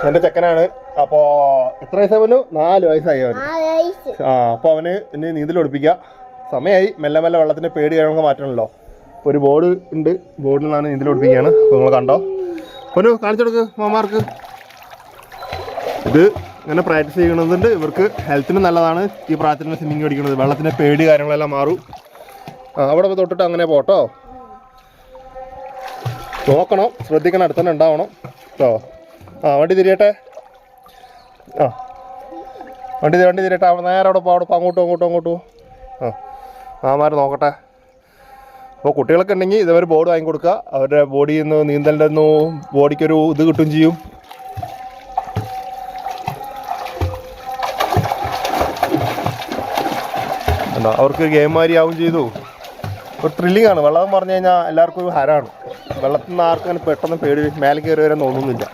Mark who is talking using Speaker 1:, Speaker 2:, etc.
Speaker 1: എൻ്റെ ചെക്കനാണ്. അപ്പോൾ എത്ര വയസ്സാവനു? 4 വയസ്സായി അവന്. അപ്പോൾ അവന് ഇനി നീന്തൽ പഠിപ്പിക്കുക. സമയമായി. മെല്ലെ മെല്ലെ വെള്ളത്തിൻ്റെ പേടി കഴിയുമ്പോൾ മാറ്റണമല്ലോ. അപ്പോൾ ഒരു ബോർഡ് ഉണ്ട്, ബോർഡിൽ നിന്നാണ് നീന്തൽ പഠിപ്പിക്കുകയാണ്. അപ്പോൾ നിങ്ങൾ കണ്ടോ. അപ്പോൾ കാണിച്ചു കൊടുക്ക് മാമാർക്ക്. ഇത് ഇങ്ങനെ പ്രാക്ടീസ് ചെയ്യണതുണ്ട്. ഇവർക്ക് ഹെൽത്തിന് നല്ലതാണ് ഈ പ്രായത്തിൽ സ്വിമ്മിങ് പഠിക്കുന്നത്. വെള്ളത്തിൻ്റെ പേടി കാര്യങ്ങളെല്ലാം മാറും. അവിടെ തൊട്ടിട്ട് അങ്ങനെ പോട്ടോ. നോക്കണം, ശ്രദ്ധിക്കണം, അടുത്തന്നെ ഉണ്ടാവണം കേട്ടോ. വണ്ടി തിരിയട്ടെ. വണ്ടി തിരിയട്ടെ. നേരെ അവിടെ അവിടെ അങ്ങോട്ടും മാമാർ നോക്കട്ടെ. അപ്പോൾ കുട്ടികളൊക്കെ ഉണ്ടെങ്കിൽ ഇതവർ ബോർഡ് വാങ്ങിക്കൊടുക്കുക. അവരുടെ ബോഡിയിൽ നിന്ന് നീന്തലിൻ്റെ ബോഡിക്കൊരു ഇത് കിട്ടുകയും ചെയ്യും. എന്താ അവർക്ക് ഗെയിം മാതിരിയാവും ചെയ്തു. ഒരു ത്രില്ലിംഗ് ആണ്. വെള്ളം പറഞ്ഞു കഴിഞ്ഞാൽ എല്ലാവർക്കും ഒരു ഹരമാണ്. വെള്ളത്തിൽ നിന്ന് ആർക്കും അങ്ങനെ പെട്ടെന്ന് പേടി മേലെ കയറി വരാൻ തോന്നുന്നില്ല.